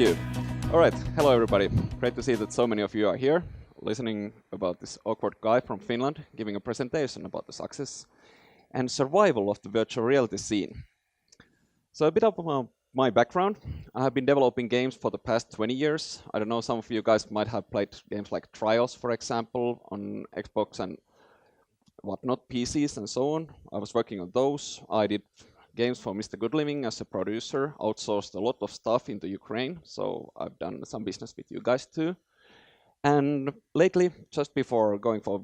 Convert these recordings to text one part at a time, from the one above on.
you. All right, hello everybody. Great to see that so many of you are here, listening about this awkward guy from Finland giving a presentation about the success and survival of the virtual reality scene. So a bit of my background. I have been developing games for the past 20 years. I don't know, some of you guys might have played games like Trials, for example, on Xbox and whatnot, PCs and so on. I was working on those. I did games for Mr. Good Living as a producer, outsourced a lot of stuff into Ukraine, so I've done some business with you guys too. And lately, just before going for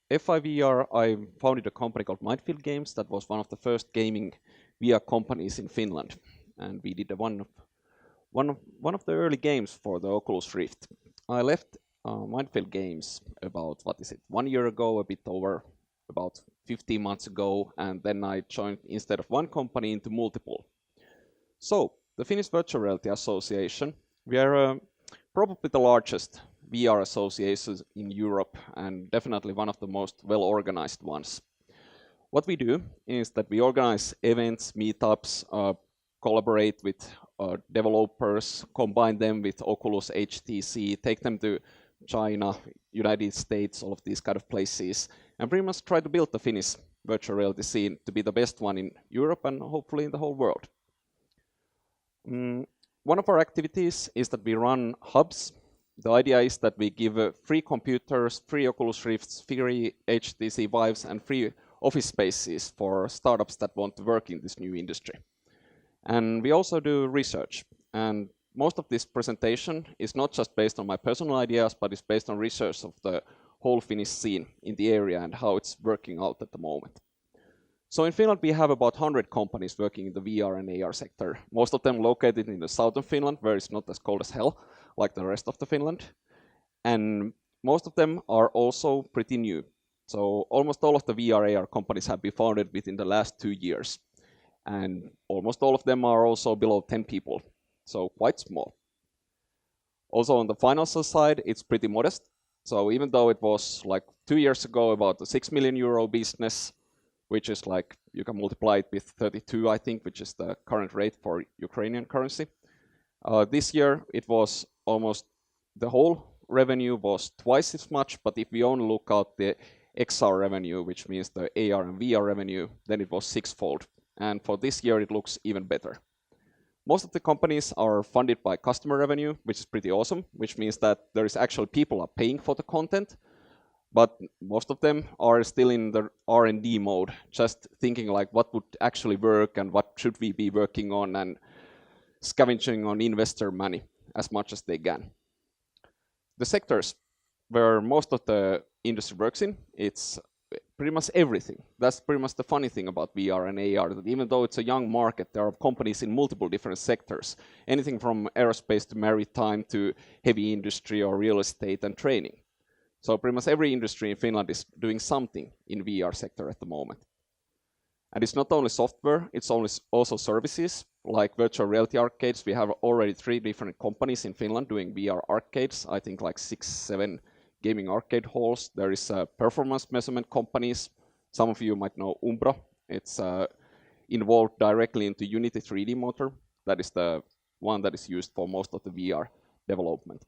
FIVR, I founded a company called Mindfield Games that was one of the first gaming VR companies in Finland. And we did one of the early games for the Oculus Rift. I left Mindfield Games about, 1 year ago, a bit over about 15 months ago, and then I joined instead of one company into multiple. So, the Finnish Virtual Reality Association, we are probably the largest VR association in Europe and definitely one of the most well-organized ones. What we do is that we organize events, meetups, collaborate with developers, combine them with Oculus, HTC, take them to China, United States, all of these kind of places, and pretty much try to build the Finnish virtual reality scene to be the best one in Europe and hopefully in the whole world. One of our activities is that we run hubs. The idea is that we give free computers, free Oculus Rifts, free HTC Vives, and free office spaces for startups that want to work in this new industry. And we also do research. And most of this presentation is not just based on my personal ideas, but it's based on research of the whole Finnish scene in the area and how it's working out at the moment. So in Finland, we have about 100 companies working in the VR and AR sector, most of them located in the southern Finland, where it's not as cold as hell, like the rest of the Finland. And most of them are also pretty new. So almost all of the VR AR companies have been founded within the last 2 years. And almost all of them are also below 10 people, so quite small. Also on the financial side, it's pretty modest. So even though it was like 2 years ago about a 6 million euro business, which is like, you can multiply it with 32, I think, which is the current rate for Ukrainian currency. This year, it was almost, the whole revenue was twice as much, but if we only look at the XR revenue, which means the AR and VR revenue, then it was sixfold. And for this year, it looks even better. Most of the companies are funded by customer revenue, which is pretty awesome, which means that there is actually people are paying for the content, but most of them are still in the R&D mode, just thinking like what would actually work and what should we be working on and scavenging on investor money as much as they can. The sectors where most of the industry works in, it's pretty much everything. That's pretty much the funny thing about VR and AR, that even though it's a young market, there are companies in multiple different sectors. Anything from aerospace to maritime to heavy industry or real estate and training. So pretty much every industry in Finland is doing something in VR sector at the moment. And it's not only software, it's also services, like virtual reality arcades. We have already 3 different companies in Finland doing VR arcades, I think like 6, 7 gaming arcade halls. There is performance measurement companies. Some of you might know Umbro. It's involved directly into Unity 3D motor. That is the one that is used for most of the VR development.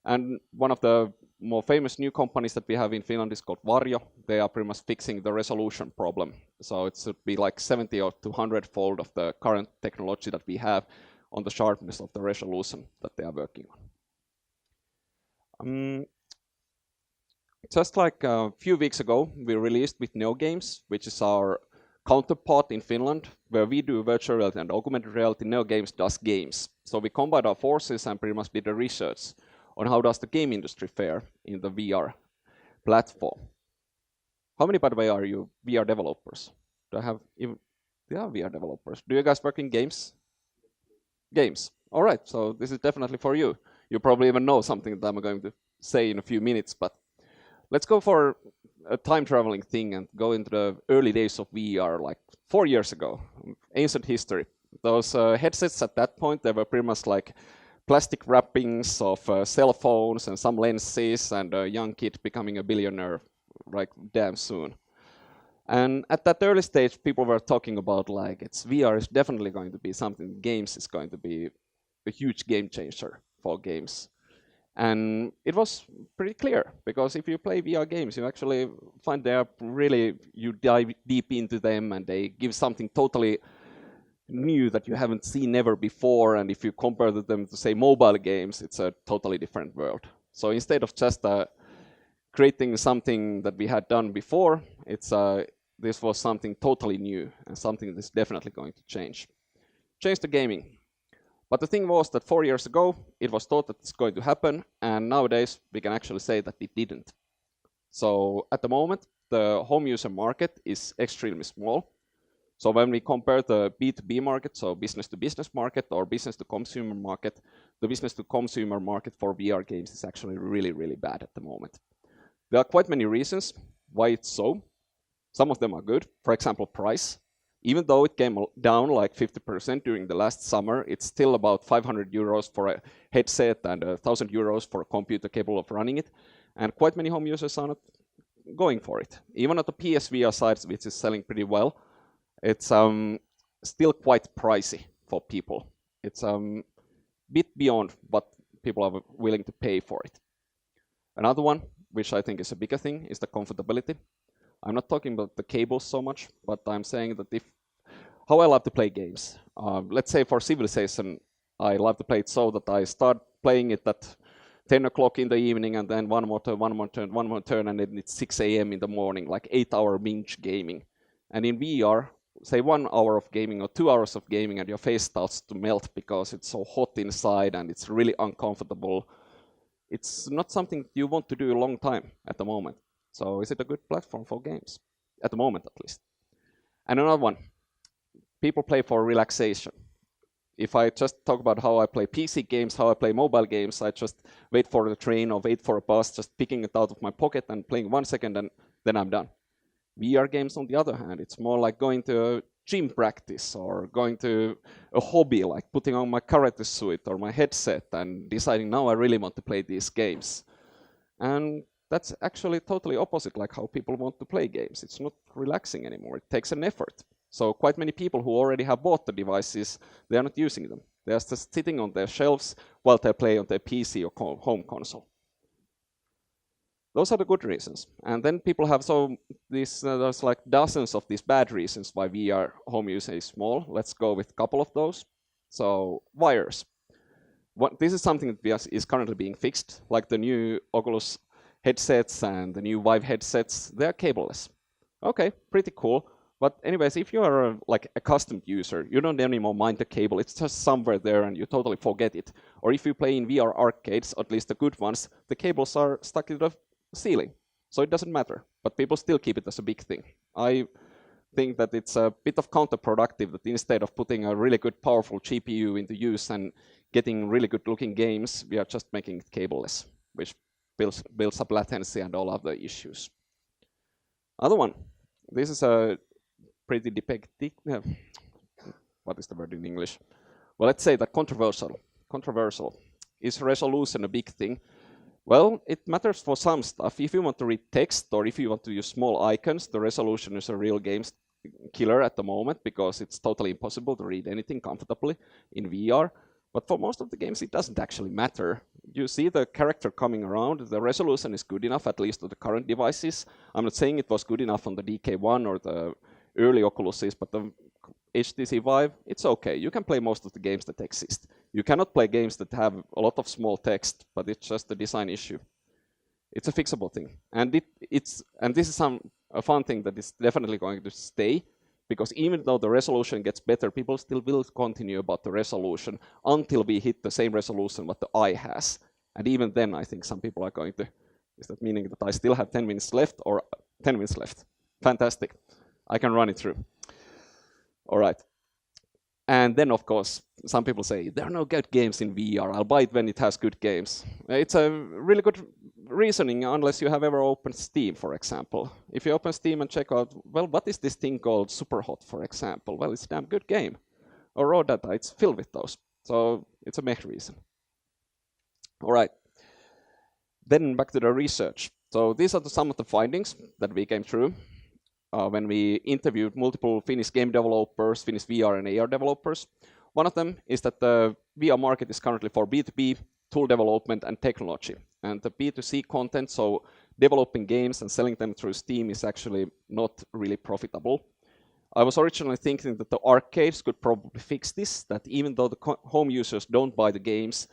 And one of the more famous new companies that we have in Finland is called Varjo. They are pretty much fixing the resolution problem. So it should be like 70 or 200-fold of the current technology that we have on the sharpness of the resolution that they are working on. Just like a few weeks ago, we released with Neo Games, which is our counterpart in Finland, where we do virtual reality and augmented reality. Neo Games does games. So we combined our forces and pretty much did a research on how does the game industry fare in the VR platform. How many, by the way, are you VR developers? Do I have even VR developers? Do you guys work in games? Games. All right, so this is definitely for you. You probably even know something that I'm going to say in a few minutes, but let's go for a time traveling thing and go into the early days of VR, like 4 years ago, ancient history. Those headsets at that point, they were pretty much like plastic wrappings of cell phones and some lenses, and a young kid becoming a billionaire like damn soon. And at that early stage, people were talking about like VR is definitely going to be something, games is going to be a huge game changer for games. And it was pretty clear, because if you play VR games, you actually find they're really, you dive deep into them and they give something totally new that you haven't seen ever before. And if you compare them to, say, mobile games, it's a totally different world. So instead of just creating something that we had done before, this was something totally new and something that's definitely going to change the gaming. But the thing was that 4 years ago, it was thought that it's going to happen, and nowadays we can actually say that it didn't. So at the moment, the home user market is extremely small. So when we compare the B2B market, so business to business market or business to consumer market, the business to consumer market for VR games is actually really, really bad at the moment. There are quite many reasons why it's so. Some of them are good. For example, price. Even though it came down like 50% during the last summer, it's still about 500 euros for a headset and 1,000 euros for a computer capable of running it. And quite many home users are not going for it. Even at the PSVR side, which is selling pretty well, it's still quite pricey for people. It's a bit beyond what people are willing to pay for it. Another one, which I think is a bigger thing, is the comfortability. I'm not talking about the cables so much, but I'm saying that how I love to play games. Let's say for Civilization, I love to play it so that I start playing it at 10 o'clock in the evening, and then one more turn, and then it's 6 a.m. in the morning, like 8-hour binge gaming. And in VR, say 1 hour of gaming or 2 hours of gaming, and your face starts to melt because it's so hot inside and it's really uncomfortable. It's not something you want to do a long time at the moment. So is it a good platform for games? At the moment, at least. And another one, people play for relaxation. If I just talk about how I play PC games, how I play mobile games, I just wait for the train or wait for a bus, just picking it out of my pocket and playing 1 second, and then I'm done. VR games, on the other hand, it's more like going to a gym practice or going to a hobby, like putting on my karate suit or my headset and deciding, now I really want to play these games. And that's actually totally opposite, like how people want to play games. It's not relaxing anymore. It takes an effort. So quite many people who already have bought the devices, they are not using them. They are just sitting on their shelves while they play on their PC or home console. Those are the good reasons. And then people have there's like dozens of these bad reasons why VR home usage is small. Let's go with a couple of those. So wires. This is something that is currently being fixed, like the new Oculus headsets and the new Vive headsets, they're cableless. Okay, pretty cool. But anyways, if you are a accustomed user, you don't anymore mind the cable. It's just somewhere there and you totally forget it. Or if you play in VR arcades, at least the good ones, the cables are stuck to the ceiling. So it doesn't matter. But people still keep it as a big thing. I think that it's a bit of counterproductive that instead of putting a really good, powerful GPU into use and getting really good looking games, we are just making it cableless, which builds up latency and all other issues. Other one, this is a pretty what is the word in English? Well, let's say that controversial. Is resolution a big thing? Well, it matters for some stuff. If you want to read text or if you want to use small icons, the resolution is a real game killer at the moment because it's totally impossible to read anything comfortably in VR. But for most of the games, it doesn't actually matter. You see the character coming around, the resolution is good enough, at least on the current devices. I'm not saying it was good enough on the DK1 or the early Oculuses, but the HTC Vive, it's okay. You can play most of the games that exist. You cannot play games that have a lot of small text, but it's just a design issue. It's a fixable thing. And this is a fun thing that is definitely going to stay, because even though the resolution gets better, people still will continue about the resolution until we hit the same resolution what the eye has. And even then, I think some people are going to, is that meaning that I still have 10 minutes left or 10 minutes left? Fantastic. I can run it through. All right. And then, of course, some people say, there are no good games in VR. I'll buy it when it has good games. It's a really good reasoning, unless you have ever opened Steam, for example. If you open Steam and check out, well, what is this thing called Superhot, for example? Well, it's a damn good game. Or raw data, it's filled with those. So it's a mech reason. All right. Then back to the research. So these are some of the findings that we came through when we interviewed multiple Finnish game developers, Finnish VR and AR developers. One of them is that the VR market is currently for B2B, tool development and technology. And the B2C content, so developing games and selling them through Steam, is actually not really profitable. I was originally thinking that the arcades could probably fix this, that even though the home users don't buy the games,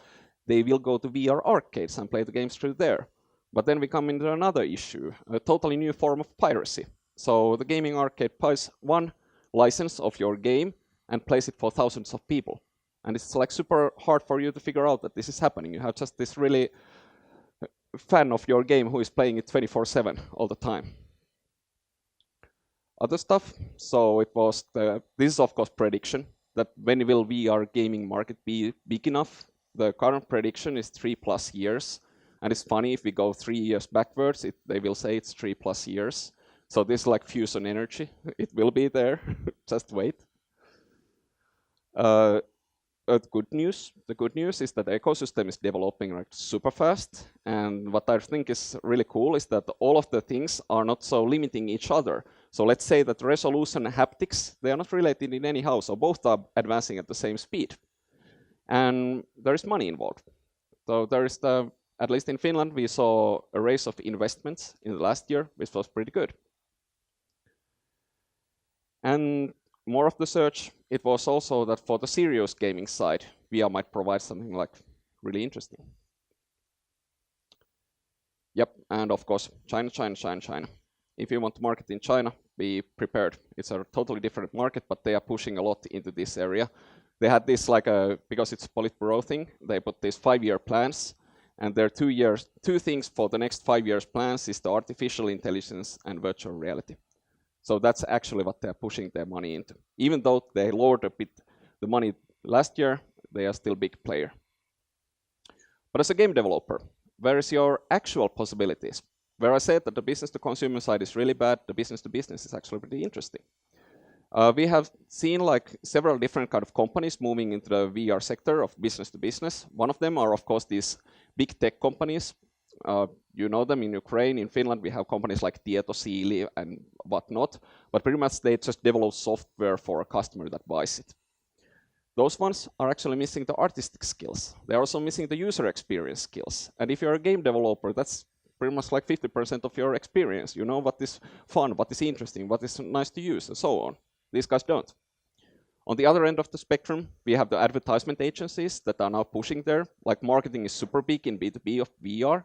they will go to VR arcades and play the games through there. But then we come into another issue, a totally new form of piracy. So the gaming arcade buys one license of your game and plays it for thousands of people. And it's like super hard for you to figure out that this is happening. You have just this really fan of your game who is playing it 24/7 all the time. Other stuff, so it was this is of course prediction, that when will VR gaming market be big enough? The current prediction is 3+ years. And it's funny, if we go 3 years backwards, they will say it's 3+ years. So this is like fusion energy. It will be there. Just wait. The good news is that the ecosystem is developing like super fast. And what I think is really cool is that all of the things are not so limiting each other. So let's say that resolution and haptics, they are not related in any how. So both are advancing at the same speed. And there is money involved. So there is at least in Finland, we saw a raise of investments in the last year, which was pretty good. And more of the search, it was also that for the serious gaming side, VR might provide something like really interesting. Yep, and of course, China. If you want to market in China, be prepared. It's a totally different market, but they are pushing a lot into this area. They had this because it's a Politburo thing, they put these 5-year plans, and there are 2 things for the next 5 years plans is the artificial intelligence and virtual reality. So that's actually what they're pushing their money into. Even though they lowered a bit the money last year, they are still a big player. But as a game developer, where is your actual possibilities? Where I said that the business to consumer side is really bad, the business to business is actually pretty interesting. We have seen like several different kind of companies moving into the VR sector of business to business. One of them are of course these big tech companies. You know them in Ukraine, in Finland we have companies like Tietosiili and whatnot, but pretty much they just develop software for a customer that buys it. Those ones are actually missing the artistic skills. They're also missing the user experience skills. And if you're a game developer, that's pretty much like 50% of your experience. You know what is fun, what is interesting, what is nice to use, and so on. These guys don't. On the other end of the spectrum, we have the advertisement agencies that are now pushing there. Like marketing is super big in B2B of VR.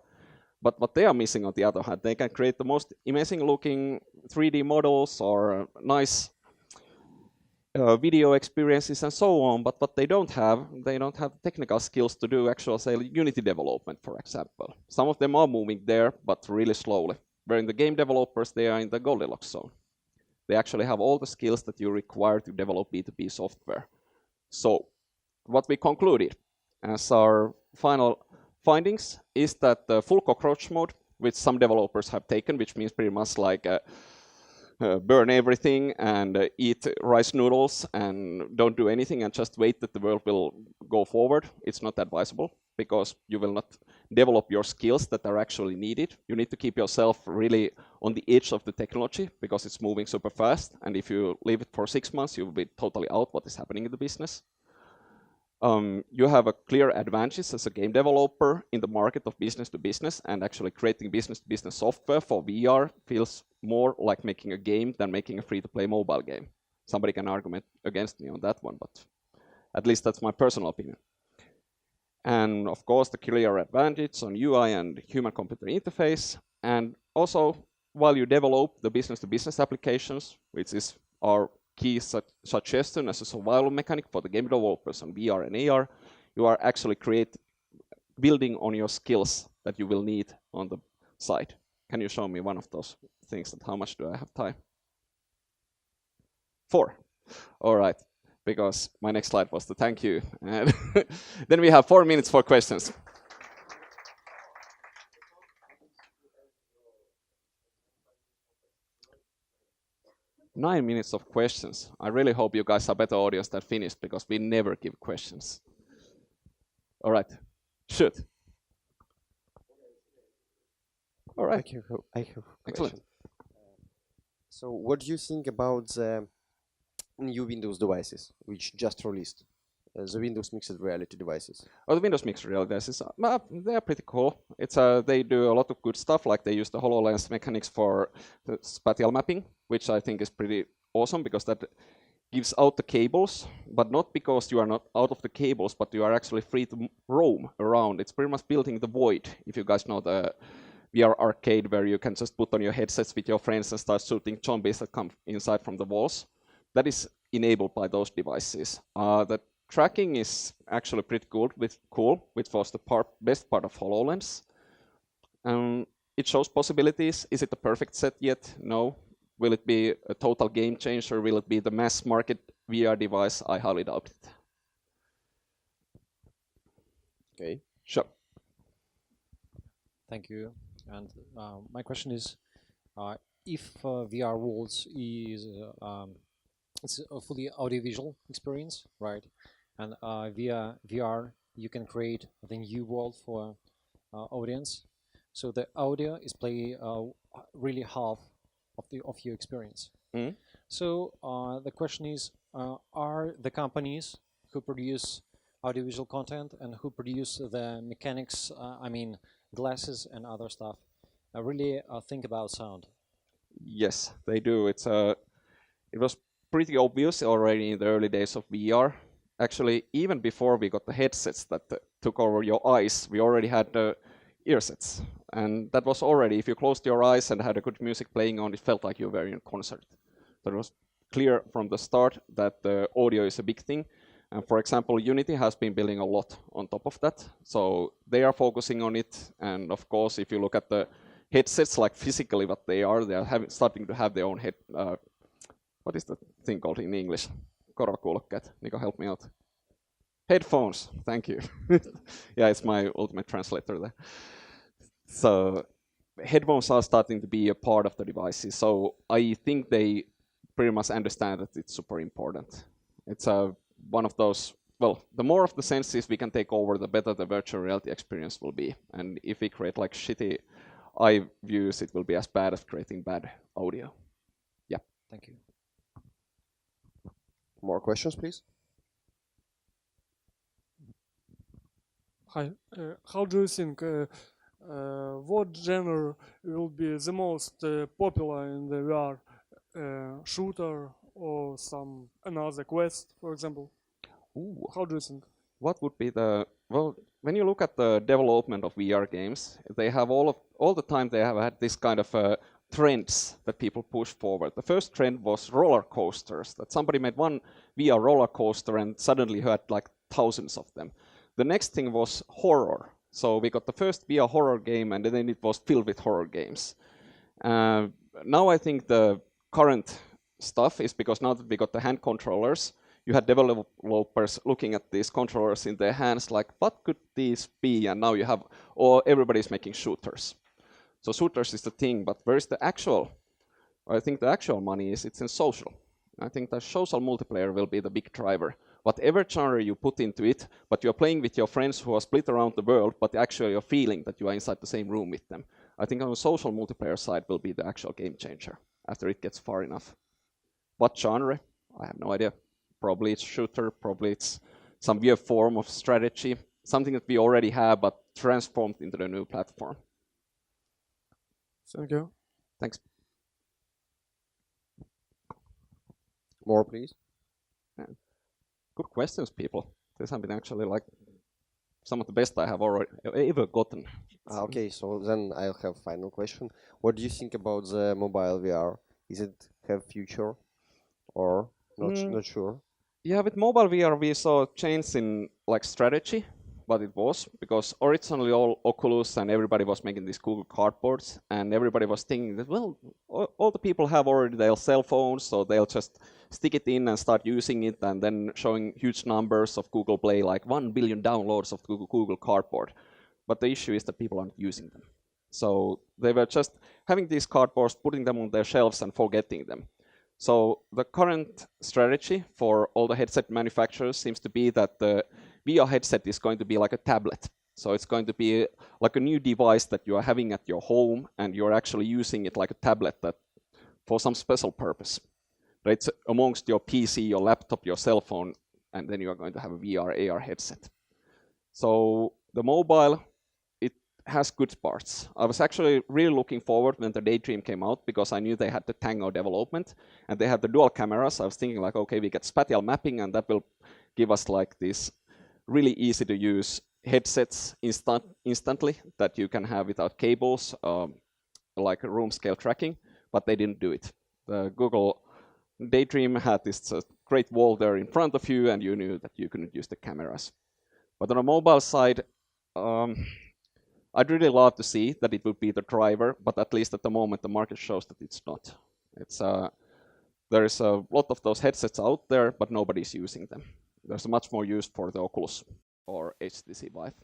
But what they are missing on the other hand, they can create the most amazing looking 3D models or nice video experiences and so on. But what they don't have technical skills to do actual, say, Unity development, for example. Some of them are moving there, but really slowly. Where in the game developers, they are in the Goldilocks zone. They actually have all the skills that you require to develop B2B software. So what we concluded as our final findings is that the full cockroach mode, which some developers have taken, which means pretty much like burn everything and eat rice noodles and don't do anything and just wait that the world will go forward. It's not advisable because you will not develop your skills that are actually needed. You need to keep yourself really on the edge of the technology because it's moving super fast. And if you leave it for 6 months, you will be totally out what is happening in the business. You have a clear advantage as a game developer in the market of business to business, and actually creating business to business software for VR feels more like making a game than making a free-to-play mobile game. Somebody can argue against me on that one, but at least that's my personal opinion. And of course, the clear advantage on UI and human-computer interface. And also, while you develop the business to business applications, which is our key suggestion as a survival mechanic for the game developers on VR and AR, you are actually building on your skills that you will need on the side. Can you show me one of those things? And how much do I have time? 4. All right, because my next slide was the thank you. And then we have 4 minutes for questions. Nine minutes of questions. I really hope you guys are better audience than Finnish because we never give questions. All right, shoot. All right. I have a Excellent. question. So what do you think about the new Windows devices which just released? the Windows mixed reality devices? Oh, the Windows mixed reality devices, they're pretty cool. They do a lot of good stuff, like they use the HoloLens mechanics for the spatial mapping, which I think is pretty awesome because that gives out the cables, but not because you are not out of the cables, but you are actually free to roam around. It's pretty much building the void, if you guys know the VR arcade where you can just put on your headsets with your friends and start shooting zombies that come inside from the walls. That is enabled by those devices. The tracking is actually pretty good, which was the best part of HoloLens. It shows possibilities. Is it the perfect set yet? No. Will it be a total game changer? Will it be the mass market VR device? I highly doubt it. Okay. Sure. Thank you. And my question is, if VR Worlds is it's a fully audiovisual experience, right? And via VR, you can create the new world for audience. So the audio is play really half of your experience. Mm. So the question is, are the companies who produce audiovisual content and who produce the mechanics, I mean glasses and other stuff, really think about sound? Yes, they do. It was pretty obvious already in the early days of VR. Actually, even before we got the headsets that took over your eyes, we already had the earsets. And that was already, if you closed your eyes and had a good music playing on, it felt like you were in a concert. So it was clear from the start that the audio is a big thing. And for example, Unity has been building a lot on top of that. So they are focusing on it. And of course, if you look at the headsets, like physically what they are starting to have their own what is the thing called in English? Korvakuulokkeet. Nico, help me out. Headphones, thank you. Yeah, it's my ultimate translator there. So headphones are starting to be a part of the devices. So I think they pretty much understand that it's super important. It's one of those, well, the more of the senses we can take over, the better the virtual reality experience will be. And if we create like shitty eye views, it will be as bad as creating bad audio. Yeah. Thank you. More questions, please? Hi. How do you think what genre will be the most popular in the VR? Shooter or some another quest, for example? Ooh. How do you think? What would be well, when you look at the development of VR games, they have all the time they have had this kind of trends that people push forward. The first trend was roller coasters, that somebody made one VR roller coaster and suddenly you had like thousands of them. The next thing was horror. So we got the first VR horror game and then it was filled with horror games. Now I think the current stuff is because now that we got the hand controllers, you had developers looking at these controllers in their hands like, what could these be? And now you have, or everybody's making shooters. So shooters is the thing, but where's the actual? I think the actual money it's in social. I think the social multiplayer will be the big driver. Whatever genre you put into it, but you're playing with your friends who are split around the world, but actually you're feeling that you are inside the same room with them. I think on the social multiplayer side will be the actual game changer after it gets far enough. What genre? I have no idea. Probably it's shooter, probably it's some weird form of strategy, something that we already have but transformed into the new platform. Thank you. Thanks. More, please. Yeah. Good questions, people. These have been actually like some of the best I have already ever gotten. Okay, so then I'll have final question. What do you think about the mobile VR? Is it have future or not sure? Yeah, with mobile VR we saw a change in like strategy, what it was, because originally all Oculus and everybody was making these Google Cardboards, and everybody was thinking that, well, all the people have already their cell phones, so they'll just stick it in and start using it, and then showing huge numbers of Google Play, like 1 billion downloads of Google Cardboard. But the issue is that people aren't using them. So they were just having these cardboards, putting them on their shelves and forgetting them. So the current strategy for all the headset manufacturers seems to be that the VR headset is going to be like a tablet. So it's going to be like a new device that you are having at your home, and you're actually using it like a tablet that for some special purpose. It's amongst your PC, your laptop, your cell phone, and then you are going to have a VR, AR headset. So the mobile, it has good parts. I was actually really looking forward when the Daydream came out, because I knew they had the Tango development, and they had the dual cameras. I was thinking like, okay, we get spatial mapping, and that will give us like this really easy to use headsets instantly that you can have without cables, like room scale tracking, but they didn't do it. The Google Daydream had this great wall there in front of you, and you knew that you couldn't use the cameras. But on the mobile side, I'd really love to see that it would be the driver, but at least at the moment the market shows that it's not. There is a lot of those headsets out there, but nobody's using them. There's much more use for the Oculus or HTC Vive.